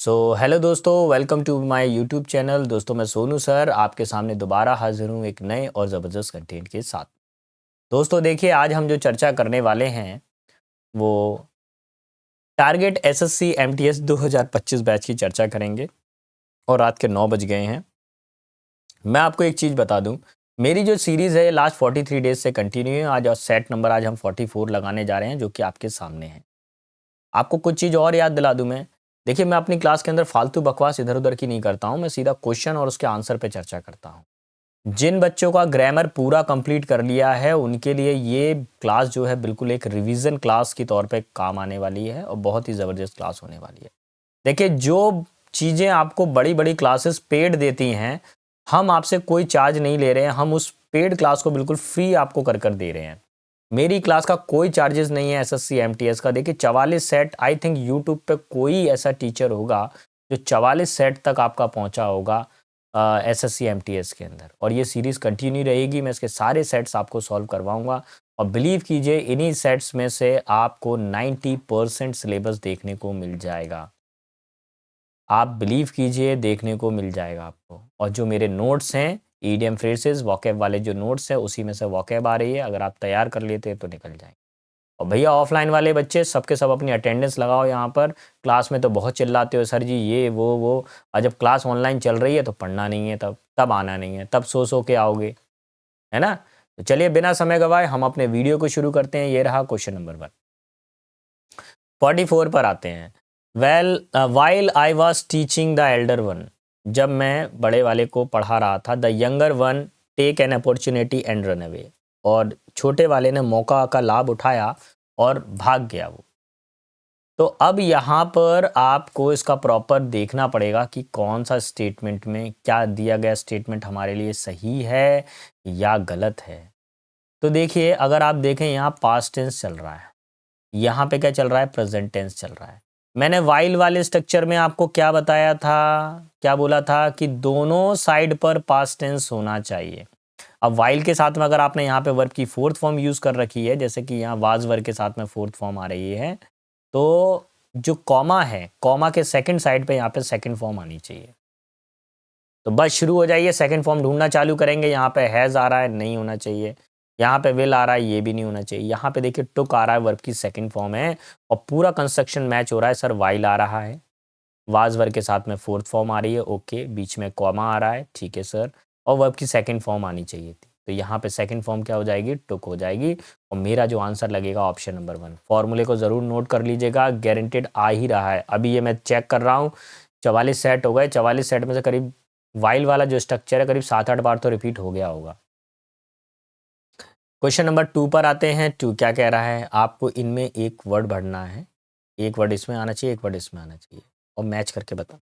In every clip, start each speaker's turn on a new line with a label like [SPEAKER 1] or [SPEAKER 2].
[SPEAKER 1] सो hello दोस्तों, welcome to my YouTube channel. दोस्तों, मैं सोनू सर आपके सामने दोबारा हाजिर हूँ एक नए और ज़बरदस्त कंटेंट के साथ। दोस्तों देखिए, आज हम जो चर्चा करने वाले हैं वो टारगेट एसएससी एमटीएस 2025 बैच की चर्चा करेंगे। और रात के 9 बज गए हैं। मैं आपको एक चीज़ बता दूं, मेरी जो सीरीज़ है ये लास्ट 43 डेज से कंटिन्यू है। आज और सेट नंबर आज हम 44 लगाने जा रहे हैं, जो कि आपके सामने है। आपको कुछ चीज़ और याद दिला दूं मैं। देखिए, मैं अपनी क्लास के अंदर फालतू बकवास इधर उधर की नहीं करता हूं। मैं सीधा क्वेश्चन और उसके आंसर पे चर्चा करता हूं। जिन बच्चों का ग्रामर पूरा कंप्लीट कर लिया है उनके लिए ये क्लास जो है बिल्कुल एक रिवीजन क्लास की तौर पे काम आने वाली है और बहुत ही ज़बरदस्त क्लास होने वाली है। देखिए, जो चीज़ें आपको बड़ी बड़ी क्लासेस पेड देती हैं, हम आपसे कोई चार्ज नहीं ले रहे हैं। हम उस पेड क्लास को बिल्कुल फ्री आपको कर कर दे रहे हैं। मेरी क्लास का कोई चार्जेस नहीं है एसएससी एमटीएस का। देखिए, 44 सेट, आई थिंक यूट्यूब पे कोई ऐसा टीचर होगा जो 44 सेट तक आपका पहुंचा होगा एसएससी एमटीएस के अंदर। और ये सीरीज़ कंटिन्यू रहेगी। मैं इसके सारे सेट्स आपको सॉल्व करवाऊंगा। और बिलीव कीजिए, इन्हीं सेट्स में से आपको 90% सिलेबस देखने को मिल जाएगा। आप बिलीव कीजिए, देखने को मिल जाएगा आपको। और जो मेरे नोट्स हैं, ईडीएम फ्रेजेस वॉकैब वाले जो नोट्स हैं, उसी में से वॉकैब आ रही है। अगर आप तैयार कर लेते हैं तो निकल जाएंगे। और भैया, ऑफलाइन वाले बच्चे सबके सब अपनी अटेंडेंस लगाओ यहाँ पर। क्लास में तो बहुत चिल्लाते हो सर जी, ये वो। और जब क्लास ऑनलाइन चल रही है तो पढ़ना नहीं है, तब तब आना नहीं है, तब सो के आओगे, है ना। तो चलिए, बिना समय गवाए हम अपने वीडियो को शुरू करते हैं। ये रहा क्वेश्चन नंबर 1। 44 पर आते हैं। Well, while I was teaching the elder one, जब मैं बड़े वाले को पढ़ा रहा था, the younger one take an opportunity and run away, और छोटे वाले ने मौका का लाभ उठाया और भाग गया वो। तो अब यहाँ पर आपको इसका प्रॉपर देखना पड़ेगा कि कौन सा स्टेटमेंट में क्या दिया गया स्टेटमेंट हमारे लिए सही है या गलत है। तो देखिए, अगर आप देखें, यहाँ पास्ट टेंस चल रहा है, यहाँ पे क्या चल रहा है, प्रेजेंट टेंस चल रहा है। मैंने वाइल वाले स्ट्रक्चर में आपको क्या बताया था, क्या बोला था कि दोनों साइड पर पास्ट टेंस होना चाहिए। अब वाइल के साथ में अगर आपने यहाँ पे वर्ब की फोर्थ फॉर्म यूज कर रखी है, जैसे कि यहाँ वाज वर्ब के साथ में फोर्थ फॉर्म आ रही है, तो जो कॉमा है, कॉमा के सेकंड साइड पे यहाँ पे सेकंड फॉर्म आनी चाहिए। तो बस शुरू हो जाइए, सेकंड फॉर्म ढूंढना चालू करेंगे। यहाँ पे हैज आ रहा है, नहीं होना चाहिए। यहाँ पे विल आ रहा है, ये भी नहीं होना चाहिए। यहाँ पे देखिए, टुक आ रहा है, वर्ब की सेकंड फॉर्म है और पूरा कंस्ट्रक्शन मैच हो रहा है। सर, वाइल आ रहा है, वाज वर्ब के साथ में फोर्थ फॉर्म आ रही है, ओके, बीच में कॉमा आ रहा है, ठीक है सर, और वर्ब की सेकंड फॉर्म आनी चाहिए थी। तो यहाँ पे सेकंड फॉर्म क्या हो जाएगी, टुक हो जाएगी। और मेरा जो आंसर लगेगा ऑप्शन नंबर 1। फॉर्मूले को ज़रूर नोट कर लीजिएगा, गारंटेड आ ही रहा है। अभी ये मैं चेक कर रहा हूँ, 44 सेट हो गए। 44 सेट में से करीब वाइल वाला जो स्ट्रक्चर है करीब 7-8 बार तो रिपीट हो गया होगा। क्वेश्चन नंबर 2 पर आते हैं। 2 क्या कह रहा है, आपको इनमें एक वर्ड भरना है। एक वर्ड इसमें आना चाहिए, एक वर्ड इसमें आना चाहिए, और मैच करके बता।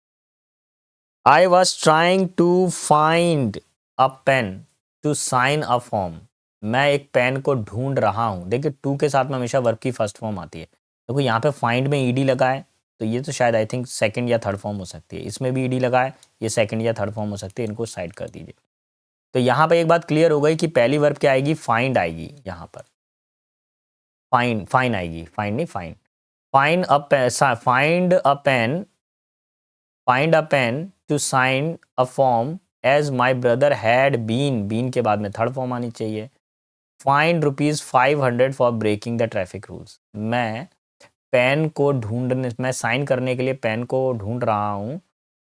[SPEAKER 1] I was trying to find a pen to sign a form. मैं एक पेन को ढूंढ रहा हूँ। देखिए, टू के साथ में हमेशा वर्ब की फर्स्ट फॉर्म आती है। देखो, यहाँ पे फाइंड में ईडी लगा है, तो ये तो शायद आई थिंक सेकंड या थर्ड फॉर्म हो सकती है। इसमें भी ईडी लगा है, ये सेकंड या थर्ड फॉर्म हो सकती है। इनको साइड कर दीजिए। तो यहाँ पे एक बात क्लियर हो गई कि पहली वर्ब क्या आएगी, फाइंड आएगी। यहाँ पर फाइंड, फाइन आएगी, फाइंड नहीं, find. Find a pen, find a pen to sign a form as my brother had been के बाद में थर्ड फॉर्म आनी चाहिए। Find ₹500 for breaking the traffic rules. मैं पेन को ढूंढने, मैं साइन करने के लिए पेन को ढूंढ रहा हूँ।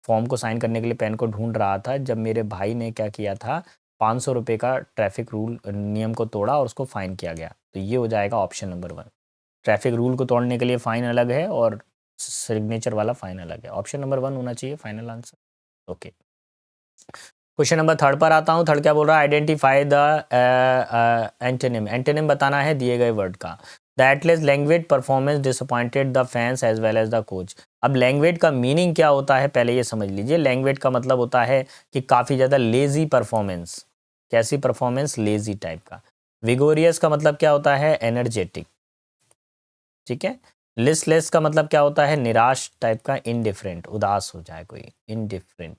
[SPEAKER 1] फॉर्म को साइन करने के लिए पेन को ढूंढ रहा था, जब मेरे भाई ने क्या किया था, ₹500 का ट्रैफिक रूल नियम को तोड़ा और उसको फाइन किया गया। तो ये हो जाएगा ऑप्शन नंबर 1। ट्रैफिक रूल को तोड़ने के लिए फाइन अलग है और सिग्नेचर वाला फाइन अलग है। ऑप्शन नंबर 1 होना चाहिए final answer. Okay, question number 3 पर आता हूँ। थर्ड क्या बोल रहा है, आइडेंटिफाई द एंटोनिम। एंटोनिम बताना है दिए गए वर्ड का। The athletes language performance disappointed the fans as well as the coach. अब लैंग्वेज का मीनिंग क्या होता है, पहले ये समझ लीजिए। लैंग्वेज का मतलब होता है कि काफ़ी ज़्यादा लेजी परफॉर्मेंस। कैसी परफॉर्मेंस, लेजी टाइप का। विगोरियस का मतलब क्या होता है, एनर्जेटिक, ठीक है। लिस्टलेस का मतलब क्या होता है, निराश टाइप का, इनडिफरेंट, उदास हो जाए कोई, इनडिफरेंट,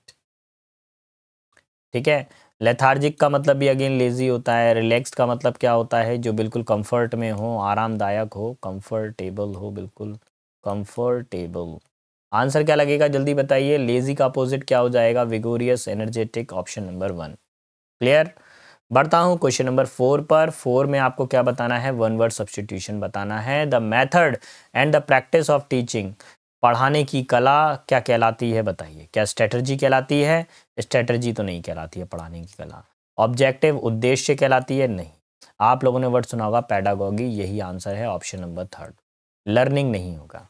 [SPEAKER 1] ठीक है। लेथार्जिक का मतलब भी अगेन लेजी होता है। रिलैक्स्ड का मतलब क्या होता है, जो बिल्कुल कंफर्ट में हो, आरामदायक हो, कंफर्टेबल हो, बिल्कुल कंफर्टेबल। आंसर क्या लगेगा जल्दी बताइए। लेजी का अपोजिट क्या हो जाएगा, विगोरियस, एनर्जेटिक, ऑप्शन नंबर 1। क्लियर। बढ़ता हूँ क्वेश्चन नंबर 4 पर। 4 में आपको क्या बताना है, वन वर्ड सब्स्टिट्यूशन बताना है। The method and the practice of teaching, पढ़ाने की कला क्या कहलाती है बताइए। क्या स्ट्रेटजी कहलाती है? स्ट्रेटजी तो नहीं कहलाती है पढ़ाने की कला। ऑब्जेक्टिव, उद्देश्य कहलाती है? नहीं। आप लोगों ने वर्ड सुना होगा पैडागॉगी, यही आंसर है ऑप्शन नंबर 3। लर्निंग नहीं होगा।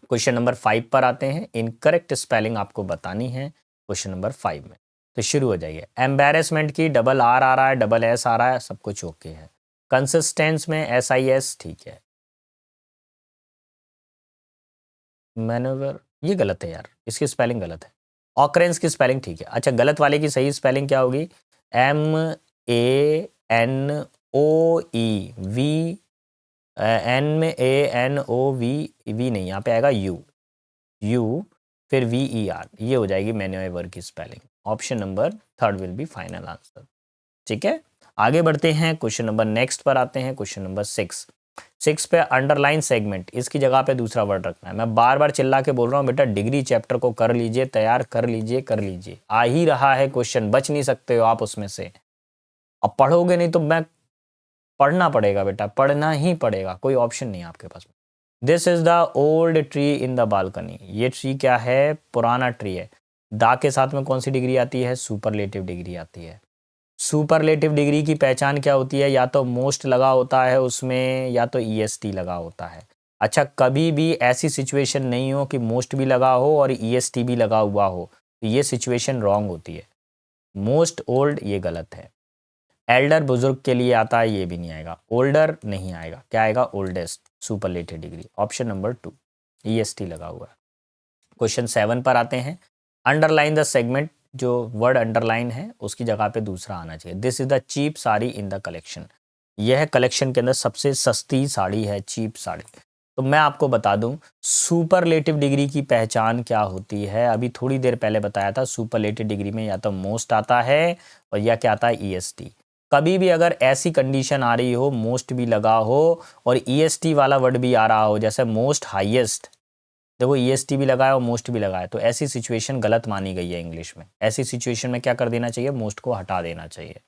[SPEAKER 1] क्वेश्चन नंबर 5 पर आते हैं। इनकरेक्ट स्पेलिंग आपको बतानी है क्वेश्चन नंबर 5 में। तो शुरू हो जाइए। एम्बेरसमेंट की डबल आर आ रहा है, डबल एस आ रहा है, सब कुछ ओके है। कंसिस्टेंस में SIS ठीक है। मैनोवर ये गलत है यार, इसकी स्पेलिंग गलत है। ऑकरेंस की स्पेलिंग ठीक है। अच्छा, गलत वाले की सही स्पेलिंग क्या होगी? MANOE NANOV नहीं, यहाँ पे आएगा यू फिर VER, ये हो जाएगी मैन्योवर की spelling. Option number 3 will be final answer. ठीक है, आगे बढ़ते हैं। क्वेश्चन नंबर नेक्स्ट पर आते हैं। क्वेश्चन नंबर 6 पे अंडरलाइन सेगमेंट, इसकी जगह पे दूसरा वर्ड रखना है। मैं बार बार चिल्ला के बोल रहा हूँ बेटा, डिग्री चैप्टर को कर लीजिए, तैयार कर लीजिए। आ ही रहा है क्वेश्चन, बच नहीं सकते हो आप उसमें से। अब पढ़ोगे नहीं तो मैं पढ़ना पड़ेगा बेटा, पढ़ना ही पड़ेगा, कोई ऑप्शन नहीं है आपके पास। This is the old tree in the balcony. ये ट्री क्या है? पुराना ट्री है। दा के साथ में कौन सी डिग्री आती है? सुपरलेटिव डिग्री आती है। सुपरलेटिव डिग्री की पहचान क्या होती है? या तो मोस्ट लगा होता है उसमें, या तो EST लगा होता है। अच्छा, कभी भी ऐसी सिचुएशन नहीं हो कि मोस्ट भी लगा हो और EST भी लगा हुआ हो, तो ये सिचुएशन रॉन्ग होती है। मोस्ट ओल्ड ये गलत है। एल्डर बुजुर्ग के लिए आता है, ये भी नहीं आएगा। ओल्डर नहीं आएगा, क्या आएगा? Oldest, superlative degree, option number 2, EST लगा हुआ है। क्वेश्चन 7 पर आते हैं। अंडरलाइन द सेगमेंट, जो वर्ड अंडरलाइन है उसकी जगह पे दूसरा आना चाहिए। This is the cheap sari in the collection. यह कलेक्शन के अंदर सबसे सस्ती साड़ी है, चीप साड़ी। तो मैं आपको बता दूं सुपरलेटिव डिग्री की पहचान क्या होती है। अभी थोड़ी देर पहले बताया था, सुपरलेटिव डिग्री में या तो मोस्ट आता है और या क्या आता है? EST। कभी भी अगर ऐसी कंडीशन आ रही हो, मोस्ट भी लगा हो और EST वाला वर्ड भी आ रहा हो, जैसे मोस्ट हाईएस्ट, देखो EST भी लगाया और मोस्ट भी लगाया, तो ऐसी सिचुएशन गलत मानी गई है इंग्लिश में। ऐसी सिचुएशन में क्या कर देना चाहिए? मोस्ट को हटा देना चाहिए।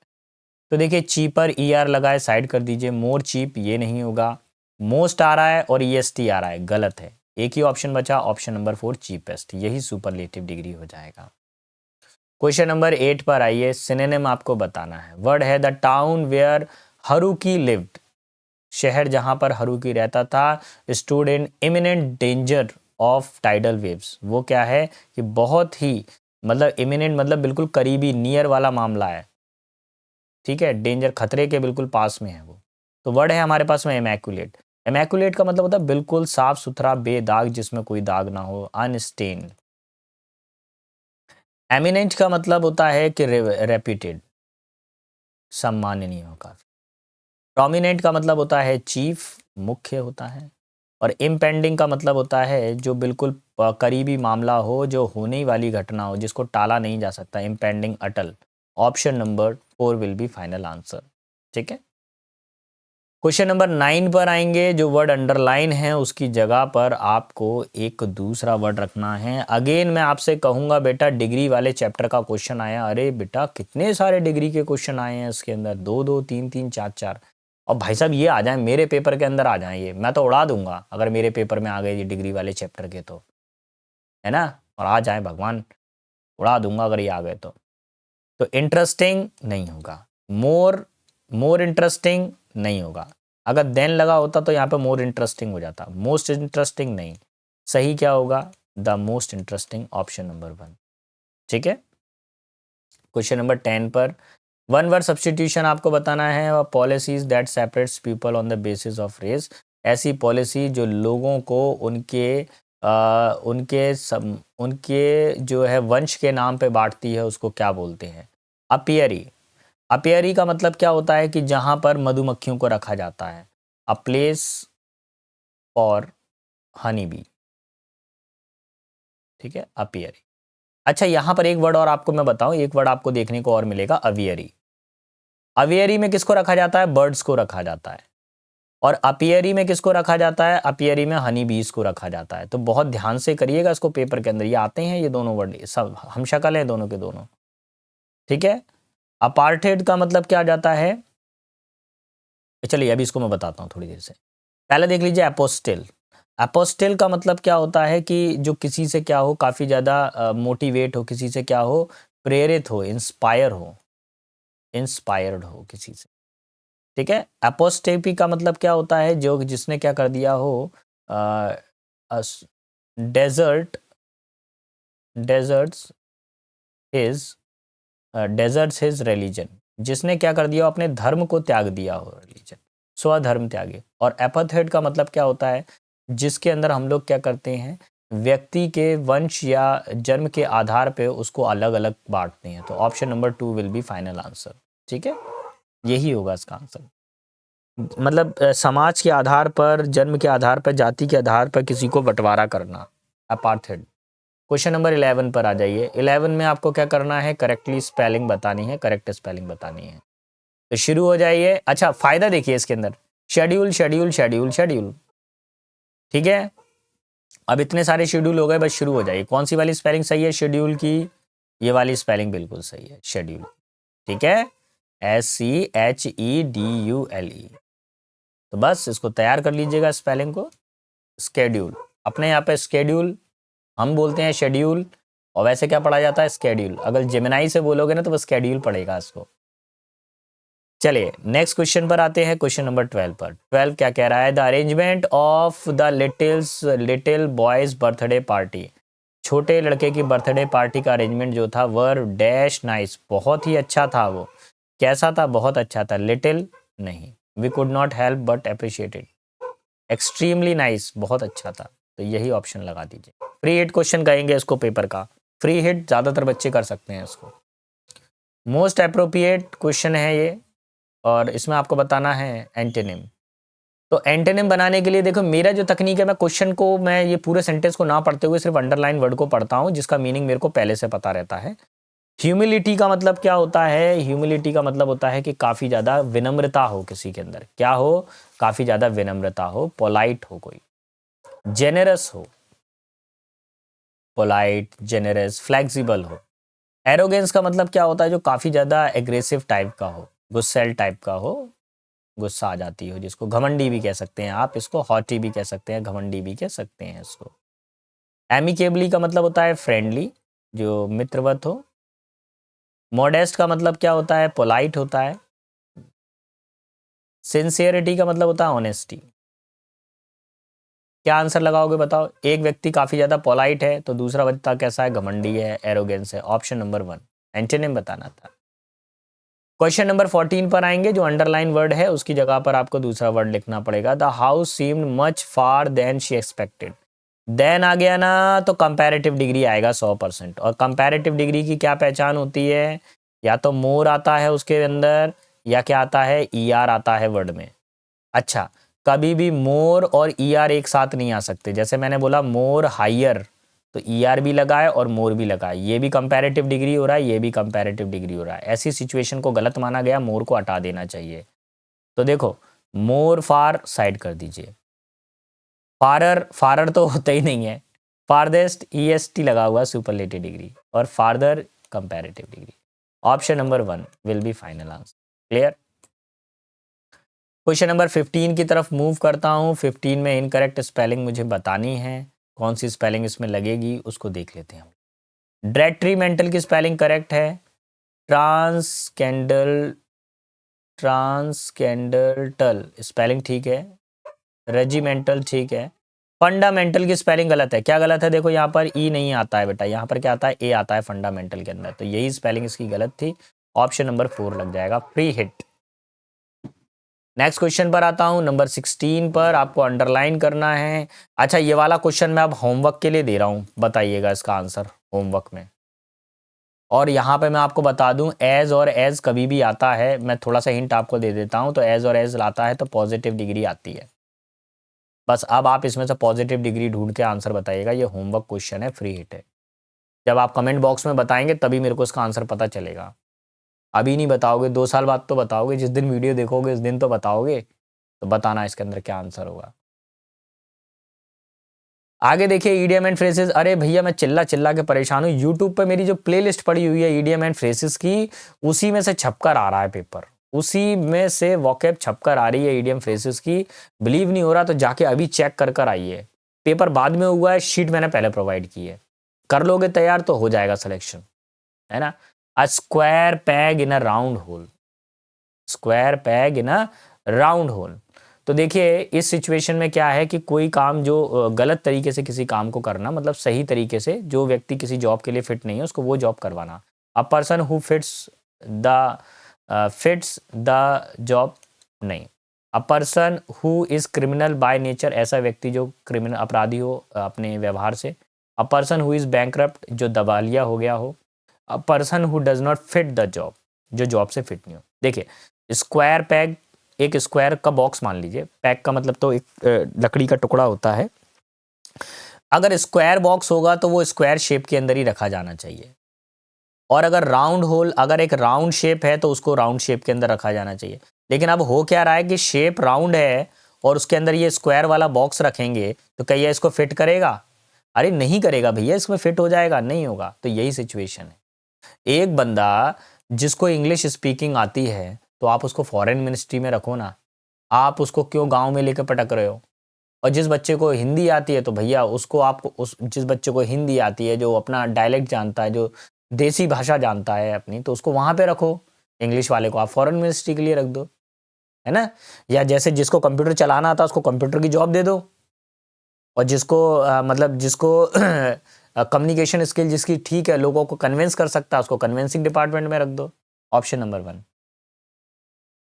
[SPEAKER 1] तो देखिए, चीपर ER लगाए, साइड कर दीजिए। मोर चीप ये नहीं होगा। मोस्ट आ रहा है और EST आ रहा है, गलत है। एक ही ऑप्शन बचा, ऑप्शन नंबर 4 चीपेस्ट, यही सुपरलेटिव डिग्री हो जाएगा। क्वेश्चन नंबर 8 पर आइए। सिनोनिम आपको बताना है। वर्ड है the town where Haruki lived. शहर जहां पर हरुकी रहता था। Stood in imminent danger of tidal waves. वो क्या है कि बहुत ही, मतलब इमिनेंट मतलब बिल्कुल करीबी, नियर वाला मामला है। ठीक है, डेंजर, खतरे के बिल्कुल पास में है वो। तो वर्ड है हमारे पास में इमैक्युलेट। इमैक्युलेट का मतलब होता है बिल्कुल साफ सुथरा, बेदाग, जिसमें कोई दाग ना हो, अनस्टेन्ड। एमिनेंट का मतलब होता है कि रेप्यूटेड, सम्माननीय हो काफी। प्रोमिनेंट का मतलब होता है चीफ, मुख्य होता है। और इम्पेंडिंग का मतलब होता है जो बिल्कुल करीबी मामला हो, जो होने वाली घटना हो, जिसको टाला नहीं जा सकता। Impending, Atal. Option number 4 will be final answer. ठीक है, क्वेश्चन नंबर 9 पर आएंगे। जो वर्ड अंडरलाइन है उसकी जगह पर आपको एक दूसरा वर्ड रखना है। अगेन मैं आपसे कहूंगा बेटा, डिग्री वाले चैप्टर का क्वेश्चन आया। अरे बेटा, कितने सारे डिग्री के क्वेश्चन आए हैं इसके अंदर, 2 2 3 3 4 4। और भाई साहब ये आ जाए मेरे पेपर के अंदर, आ जाए ये, मैं तो उड़ा दूंगा अगर मेरे पेपर में आ गए ये डिग्री वाले चैप्टर के, तो है ना। और आ जाए भगवान, उड़ा दूंगा अगर ये आ गए तो इंटरेस्टिंग नहीं होगा। मोर, मोर इंटरेस्टिंग नहीं होगा। अगर देन लगा होता तो यहाँ पे मोर इंटरेस्टिंग हो जाता। मोस्ट इंटरेस्टिंग नहीं, सही क्या होगा? The most interesting, option number 1। ठीक है, क्वेश्चन नंबर 10 पर वन वर्ड सब्सटीट्यूशन आपको बताना है। और policies that separates people on the basis of race. ऐसी पॉलिसी जो लोगों को उनके जो है वंश के नाम पे बांटती है, उसको क्या बोलते हैं? अपियरी। अपियरी का मतलब क्या होता है कि जहां पर मधुमक्खियों को रखा जाता है। A place for honey bee. ठीक है, अपियरी। अच्छा, यहां पर एक वर्ड और आपको मैं बताऊं, एक वर्ड आपको देखने को और मिलेगा, अवियरी। अवियरी में किसको रखा जाता है? बर्ड्स को रखा जाता है। और अपियरी में किसको रखा जाता है? अपियरी में हनी बीज को रखा जाता है। तो बहुत ध्यान से करिएगा इसको पेपर के अंदर, ये आते हैं ये दोनों वर्ड, सब हम शक्ल हैं दोनों के दोनों, ठीक है। अपार्थेड का मतलब क्या जाता है? चलिए अभी इसको मैं बताता हूँ थोड़ी देर से। पहले देख लीजिए एपोस्टिल। एपोस्टिल का मतलब क्या होता है कि जो किसी से क्या हो, काफ़ी ज़्यादा मोटिवेट हो, किसी से क्या हो, प्रेरित हो, इंस्पायर्ड हो किसी से, ठीक है। एपोस्टेपी का मतलब क्या होता है? जो जिसने क्या कर दिया हो, desert deserts his deserts his religion, जिसने क्या कर दिया हो, अपने धर्म को त्याग दिया हो, रिलीजन, स्वधर्म त्यागे। और एपथेट का मतलब क्या होता है? जिसके अंदर हम लोग क्या करते हैं, व्यक्ति के वंश या जन्म के आधार पे उसको अलग अलग बांटते हैं। तो option number 2 will be final answer, ठीक है, यही होगा इसका आंसर। मतलब समाज के आधार पर, जन्म के आधार पर, जाति के आधार पर किसी को बंटवारा करना, अपार्थेड। क्वेश्चन नंबर 11 पर आ जाइए। 11 में आपको क्या करना है? करेक्टली स्पेलिंग बतानी है, करेक्ट स्पेलिंग बतानी है। तो शुरू हो जाइए। अच्छा, फायदा देखिए इसके अंदर, शेड्यूल शेड्यूल शेड्यूल शेड्यूल, ठीक है। अब इतने सारे शेड्यूल हो गए, बस शुरू हो जाइए। कौन सी वाली स्पेलिंग सही है शेड्यूल की? ये वाली स्पेलिंग बिल्कुल सही है, शेड्यूल, ठीक है, SCHEDULE। तो बस इसको तैयार कर लीजिएगा स्पेलिंग को। स्केड्यूल, अपने यहाँ पे स्केड्यूल हम बोलते हैं, शेड्यूल, और वैसे क्या पढ़ा जाता है? स्केड्यूल। अगर जेमिनाई से बोलोगे ना तो वो स्केड्यूल पड़ेगा इसको। चलिए नेक्स्ट क्वेश्चन पर आते हैं, क्वेश्चन नंबर 12 पर। 12 क्या कह रहा है? The arrangement of the little boys birthday party, छोटे लड़के की बर्थडे पार्टी का अरेंजमेंट जो था, वर डैश नाइस, बहुत ही अच्छा था। वो कैसा था? बहुत अच्छा था। लिटिल नहीं, we could not help but appreciated, extremely nice, बहुत अच्छा था। तो यही ऑप्शन लगा दीजिए। फ्री हिट क्वेश्चन कहेंगे इसको पेपर का, फ्री हिट ज़्यादातर बच्चे कर सकते हैं इसको। मोस्ट अप्रोप्रिएट क्वेश्चन है ये, और इसमें आपको बताना है एंटोनिम। तो एंटोनिम बनाने के लिए देखो, मेरा जो तकनीक है, मैं क्वेश्चन को, मैं ये पूरे सेंटेंस को ना पढ़ते हुए सिर्फ अंडरलाइन वर्ड को पढ़ता हूँ, जिसका मीनिंग मेरे को पहले से पता रहता है। ह्यूमिलिटी का मतलब क्या होता है? ह्यूमिलिटी का मतलब होता है कि काफ़ी ज़्यादा विनम्रता हो किसी के अंदर, क्या हो? काफ़ी ज़्यादा विनम्रता हो, पोलाइट हो कोई, जेनरस हो, पोलाइट, जेनरस, फ्लेक्सिबल हो। एरोगेंस का मतलब क्या होता है? जो काफ़ी ज़्यादा एग्रेसिव टाइप का हो, गुस्सैल टाइप का हो, गुस्सा आ जाती हो, जिसको घमंडी भी कह सकते हैं आप, इसको हॉटी भी कह सकते हैं, घमंडी भी कह सकते हैं इसको। एमिकेबली का मतलब होता है फ्रेंडली, जो मित्रवत हो। मॉडेस्ट का मतलब क्या होता है? पोलाइट होता है। सिंसियरिटी का मतलब होता है ऑनेस्टी। क्या आंसर लगाओगे बताओ? एक व्यक्ति काफ़ी ज़्यादा पोलाइट है, तो दूसरा बच्चा कैसा है? घमंडी है, एरोगेंस है। ऑप्शन नंबर 1 एंटोनिम बताना था। क्वेश्चन नंबर 14 पर आएंगे। जो अंडरलाइन वर्ड है उसकी जगह पर आपको दूसरा वर्ड लिखना पड़ेगा। The house seemed much far than she expected. Then आ गया ना, तो कंपैरेटिव डिग्री आएगा 100%। और कंपैरेटिव डिग्री की क्या पहचान होती है? या तो मोर आता है उसके अंदर, या क्या आता है? ER आता है वर्ड में। अच्छा, कभी भी मोर और ER एक साथ नहीं आ सकते। जैसे मैंने बोला मोर हायर, तो ER भी लगा है और मोर भी लगा है, ये भी कंपैरेटिव डिग्री हो रहा है, ये भी कंपैरेटिव डिग्री हो रहा है। ऐसी सिचुएशन को गलत माना गया, मोर को हटा देना चाहिए। तो देखो, मोर फार साइड कर दीजिए, फारर, फारर तो होता ही नहीं है, फारदेस्ट EST लगा हुआ सुपरलेटिव डिग्री, और फारदर comparative degree. Option number 1 will be final answer. Clear? Question number 15 की तरफ मूव करता हूँ। 15 में इनकरेक्ट स्पेलिंग मुझे बतानी है, कौन सी स्पेलिंग इसमें लगेगी उसको देख लेते हैं हम। डेट्रीमेंटल की स्पेलिंग करेक्ट है। ट्रांसकेंडल ट्रांसकेंडल्टल स्पेलिंग ठीक है। रेजिमेंटल ठीक है। फंडामेंटल की स्पेलिंग गलत है। क्या गलत है? देखो यहाँ पर ई नहीं आता है बेटा, यहाँ पर क्या आता है? ए आता है फंडामेंटल के अंदर, तो यही स्पेलिंग इसकी गलत थी। ऑप्शन नंबर 4 लग जाएगा, फ्री हिट। नेक्स्ट क्वेश्चन पर आता हूँ, नंबर 16 पर आपको अंडरलाइन करना है। अच्छा, ये वाला क्वेश्चन मैं अब होमवर्क के लिए दे रहा हूँ, बताइएगा इसका आंसर होमवर्क में। और यहाँ पे मैं आपको बता दूँ, एज और एज कभी भी आता है, मैं थोड़ा सा हिंट आपको दे देता हूँ, तो एज और एज लाता है तो पॉजिटिव डिग्री आती है। बस अब आप इसमें से पॉजिटिव डिग्री ढूंढ के आंसर बताइएगा। ये होमवर्क क्वेश्चन है, फ्री हिट है। जब आप कमेंट बॉक्स में बताएंगे तभी मेरे को इसका आंसर पता चलेगा। अभी नहीं बताओगे, 2 साल बाद तो बताओगे, जिस दिन वीडियो देखोगे उस दिन तो बताओगे। तो बताना इसके अंदर क्या आंसर होगा। आगे देखिए ईडियम एंड फ्रेजेस। अरे भैया मैं चिल्ला चिल्ला के परेशान हूँ, यूट्यूब पे मेरी जो प्लेलिस्ट पड़ी हुई है ईडियम एंड फ्रेजेस की, उसी में से छपकर आ रहा है पेपर, उसी में से वोकैब छपकर आ रही है ईडियम फ्रेजेस की। बिलीव नहीं हो रहा तो जाके अभी चेक कर कर आइए। पेपर बाद में हुआ है, शीट मैंने पहले प्रोवाइड की है। कर लोगे तैयार तो हो जाएगा सिलेक्शन, है ना। A square peg in a round whole, square peg in a round whole. तो देखिए इस सिचुएशन में क्या है कि कोई काम जो गलत तरीके से किसी काम को करना, मतलब सही तरीके से जो व्यक्ति किसी जॉब के लिए फिट नहीं है उसको वो जॉब करवाना। A person who fits the job, नहीं। A person who is criminal by nature, ऐसा व्यक्ति जो क्रिमिनल अपराधी हो अपने व्यवहार से। A person who is bankrupt, जो दिवालिया हो गया हो। A person who does not fit the job, जो जॉब से फिट नहीं हो। देखिए स्क्वायर पैग, एक स्क्वायर का बॉक्स मान लीजिए, पैक का मतलब तो एक लकड़ी का टुकड़ा होता है। अगर स्क्वायर बॉक्स होगा तो वो स्क्वायर शेप के अंदर ही रखा जाना चाहिए, और अगर राउंड होल, अगर एक राउंड शेप है तो उसको राउंड शेप के अंदर रखा जाना चाहिए। लेकिन अब हो क्या रहा है कि शेप राउंड है और उसके अंदर ये स्क्वायर वाला बॉक्स रखेंगे तो क्या ये इसको फिट करेगा? अरे नहीं करेगा भैया, इसमें फिट हो जाएगा? नहीं होगा। तो यही सिचुएशन है। एक बंदा जिसको इंग्लिश स्पीकिंग आती है तो आप उसको फॉरेन मिनिस्ट्री में रखो ना, आप उसको क्यों गांव में लेकर पटक रहे हो? और जिस बच्चे को हिंदी आती है तो भैया उसको, आपको उस जिस बच्चे को हिंदी आती है, जो अपना डायलेक्ट जानता है, जो देसी भाषा जानता है अपनी, तो उसको वहां पे रखो। इंग्लिश वाले को आप फॉरेन मिनिस्ट्री के लिए रख दो, है ना। या जैसे जिसको कंप्यूटर चलाना आता है उसको कंप्यूटर की जॉब दे दो, और जिसको मतलब जिसको कम्युनिकेशन स्किल जिसकी ठीक है, लोगों को कन्विंस कर सकता है, उसको कन्विंसिंग डिपार्टमेंट में रख दो। Option number 1।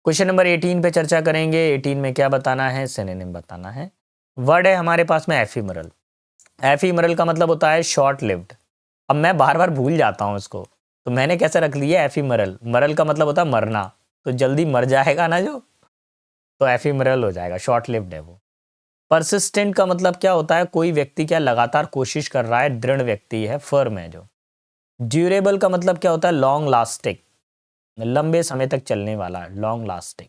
[SPEAKER 1] क्वेश्चन नंबर 18 पे चर्चा करेंगे। 18 में क्या बताना है? सिनोनिम बताना है। वर्ड है हमारे पास में एफीमरल। एफीमरल का मतलब होता है शॉर्ट लिव्ड। अब मैं बार बार भूल जाता हूँ इसको, तो मैंने कैसे रख लिया एफीमरल। मरल का मतलब होता है मरना, तो जल्दी मर जाएगा ना जो, तो एफीमरल हो जाएगा, शॉर्ट लिव्ड है वो। परसिस्टेंट का मतलब क्या होता है? कोई व्यक्ति क्या लगातार कोशिश कर रहा है, दृढ़ व्यक्ति है, फर्म है जो। ड्यूरेबल का मतलब क्या होता है? लॉन्ग लास्टिंग, लंबे समय तक चलने वाला, लॉन्ग लास्टिंग।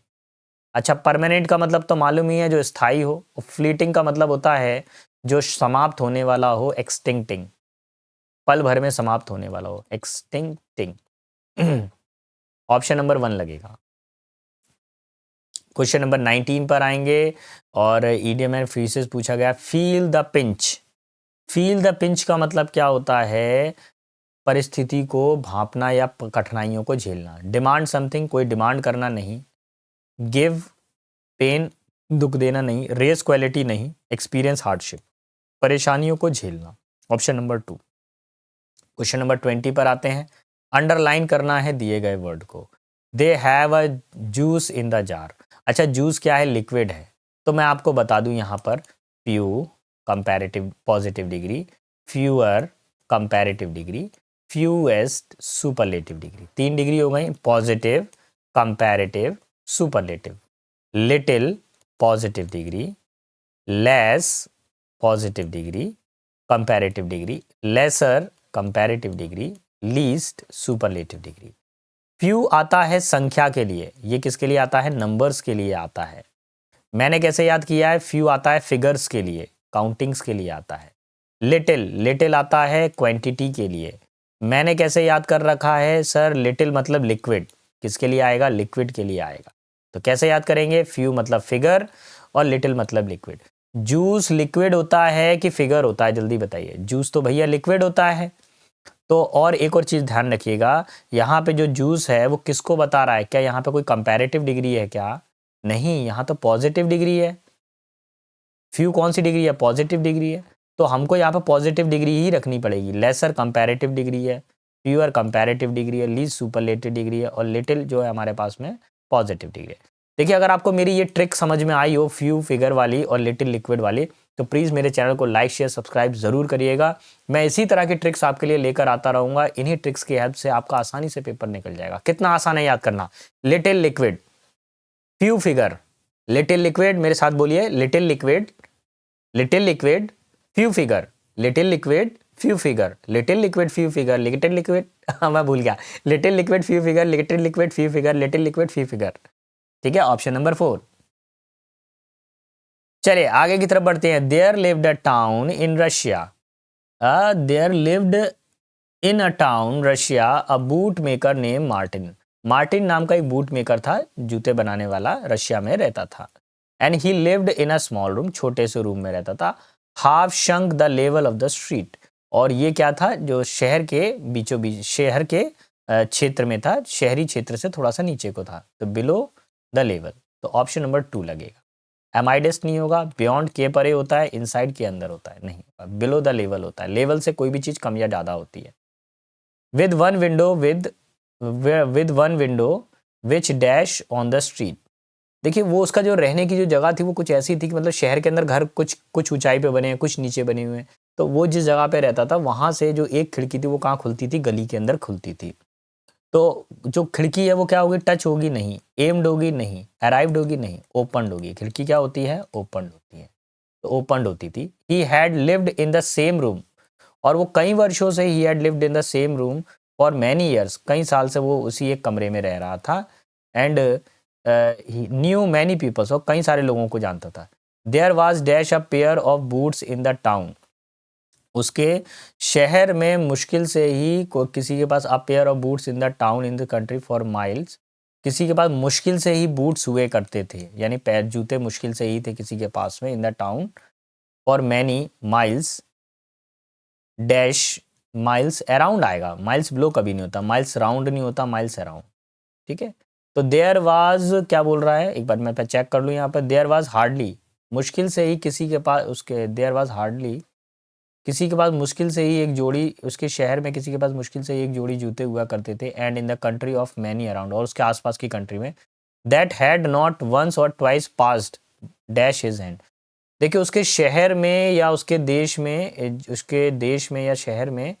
[SPEAKER 1] अच्छा, परमानेंट का मतलब तो मालूम ही है, जो स्थायी हो। फ्लीटिंग का मतलब होता है जो समाप्त होने वाला हो, एक्सटिंक्टिंग, पल भर में समाप्त होने वाला हो, एक्सटिंक्टिंग। ऑप्शन नंबर 1 लगेगा। क्वेश्चन नंबर 19 पर आएंगे, और ईडियम एंड फ्रेजेस पूछा गया। Feel the pinch. Feel the pinch का मतलब क्या होता है? परिस्थिति को भांपना या कठिनाइयों को झेलना। डिमांड समथिंग, कोई डिमांड करना नहीं। गिव पेन, दुख देना नहीं। रेस क्वालिटी नहीं। एक्सपीरियंस हार्डशिप, परेशानियों को झेलना। Option number 2। क्वेश्चन नंबर 20 पर आते हैं। अंडरलाइन करना है दिए गए वर्ड को। They have a juice in the jar. अच्छा, जूस क्या है? लिक्विड है। तो मैं आपको बता दूं यहाँ पर, few comparative positive degree, fewer comparative degree, fewest superlative degree. 3 degree हो गई, positive, comparative, superlative. Little positive degree, less positive degree, comparative degree, lesser comparative degree, least superlative degree. Few आता है संख्या के लिए, ये किसके लिए आता है? नंबर्स के लिए आता है। मैंने कैसे याद किया है? फ्यू आता है फिगर्स के लिए, काउंटिंग्स के लिए आता है। लिटिल, लिटिल आता है क्वांटिटी के लिए। मैंने कैसे याद कर रखा है सर? लिटिल मतलब लिक्विड, किसके लिए आएगा? लिक्विड के लिए आएगा। तो कैसे याद करेंगे? फ्यू मतलब फिगर और लिटिल मतलब लिक्विड। जूस लिक्विड होता है कि फिगर होता है? जल्दी बताइए। जूस तो भैया लिक्विड होता है। तो और एक और चीज़ ध्यान रखिएगा, यहाँ पे जो जूस है वो किसको बता रहा है? क्या यहाँ पे कोई कंपैरेटिव डिग्री है क्या? नहीं, यहाँ तो पॉजिटिव डिग्री है। फ्यू कौन सी डिग्री है? पॉजिटिव डिग्री है। तो हमको यहाँ पे पॉजिटिव डिग्री ही रखनी पड़ेगी। लेसर कंपैरेटिव डिग्री है, फ्यूअर कंपैरेटिव डिग्री है, लीस्ट सुपरलेटिव डिग्री है, और लिटिल जो है हमारे पास में पॉजिटिव डिग्री है। देखिए अगर आपको मेरी ये ट्रिक समझ में आई हो, फ्यू फिगर वाली और लिटिल लिक्विड वाली, तो प्लीज़ मेरे चैनल को लाइक शेयर सब्सक्राइब ज़रूर करिएगा। मैं इसी तरह की ट्रिक्स आपके लिए लेकर आता रहूँगा। इन्हीं ट्रिक्स की हेल्प से आपका आसानी से पेपर निकल जाएगा। कितना आसान है याद करना? Little liquid, few figure, little liquid, मेरे साथ बोलिए, little liquid, little liquid, few figure, little liquid, few figure, little liquid, few figure, little liquid, मैं भूल गया, little liquid, few figure, little liquid, few figure, little liquid, few figure. ठीक है, option number 4। चलिए आगे की तरफ बढ़ते हैं। There lived a town in Russia, there lived in a town Russia a boot maker name Martin. Martin नाम का एक बूट मेकर था, जूते बनाने वाला, रशिया में रहता था। And he lived in a small room, छोटे से रूम में रहता था। Half शंक the level of the street, और ये क्या था, जो शहर के बीचों बीच, शहर के क्षेत्र में था, शहरी क्षेत्र से थोड़ा सा नीचे को था, तो बिलो द लेवल। तो ऑप्शन नंबर 2 लगेगा। एमाइडेस्ट नहीं होगा, बियॉन्ड के परे होता है, इनसाइड के अंदर होता है, नहीं, बिलो द लेवल होता है। लेवल से कोई भी चीज कम या ज्यादा होती है। With one window with one window which dash on the street. देखिए वो उसका जो रहने की जो जगह थी वो कुछ ऐसी थी कि मतलब शहर के अंदर घर कुछ कुछ ऊंचाई पे बने हैं, कुछ नीचे बने हुए हैं, तो वो जिस जगह पे रहता था वहां से जो एक खिड़की थी वो कहाँ खुलती थी, गली के अंदर खुलती थी। तो जो खिड़की है वो क्या होगी, टच होगी नहीं, एम्ड होगी नहीं, अराइव्ड होगी नहीं, ओपनड होगी। खिड़की क्या होती है, ओपनड होती है, तो ओपनड होती थी। He had lived in the same room, और वो कई वर्षों से he had lived in the same room for many years, कई साल से वो उसी एक कमरे में रह रहा था। एंड न्यू मैनी पीपल्स, और कई सारे लोगों को जानता था। There was dash a pair of boots in the town, उसके शहर में मुश्किल से ही किसी के पास, a pair of boots in the town in the country for miles, किसी के पास मुश्किल से ही बूट्स हुए करते थे, यानी पैर जूते मुश्किल से ही थे किसी के पास में, इन the town for many miles dash, miles around आएगा, माइल्स बिलो कभी नहीं होता, माइल्स राउंड नहीं होता, माइल्स अराउंड, ठीक है। तो देयर वाज क्या बोल रहा है, एक बार मैं चेक कर लूँ यहाँ पर। देयर वाज हार्डली, मुश्किल से ही किसी के पास, उसके देयर वाज हार्डली, किसी के पास मुश्किल से ही एक जोड़ी, उसके शहर में किसी के पास मुश्किल से ही एक जोड़ी जूते हुआ करते थे। And in the country of many around, और उसके आसपास की कंट्री में, दैट हैड नॉट वंस और twice passed dash his hand. देखिए उसके शहर में या उसके देश में, उसके देश में या शहर में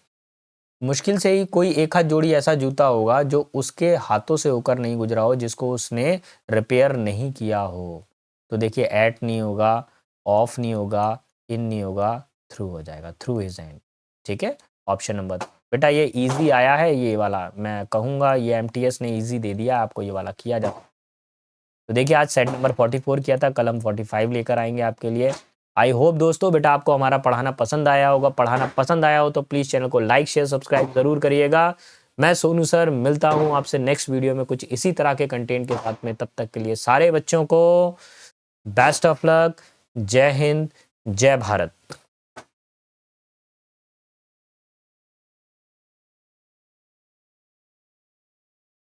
[SPEAKER 1] मुश्किल से ही कोई एक हाथ जोड़ी ऐसा जूता होगा जो उसके हाथों से होकर नहीं गुजरा हो, जिसको उसने रिपेयर नहीं किया हो। तो देखिए एट नहीं होगा, ऑफ नहीं होगा, इन नहीं होगा, थ्रू हो जाएगा, थ्रू हिज हैंड, ठीक है। ऑप्शन नंबर, बेटा ये इजी आया है, ये वाला मैं कहूँगा ये एमटीएस ने इजी दे दिया आपको, ये वाला किया जा। तो देखिए आज सेट नंबर 44 किया था, कल हम 45 लेकर आएंगे आपके लिए। आई होप दोस्तों बेटा आपको हमारा पढ़ाना पसंद आया होगा। पढ़ाना पसंद आया हो तो प्लीज़ चैनल को लाइक शेयर सब्सक्राइब ज़रूर करिएगा। मैं सोनू सर मिलता हूँ आपसे नेक्स्ट वीडियो में कुछ इसी तरह के कंटेंट के साथ में। तब तक के लिए सारे बच्चों को बेस्ट ऑफ लक, जय हिंद, जय भारत।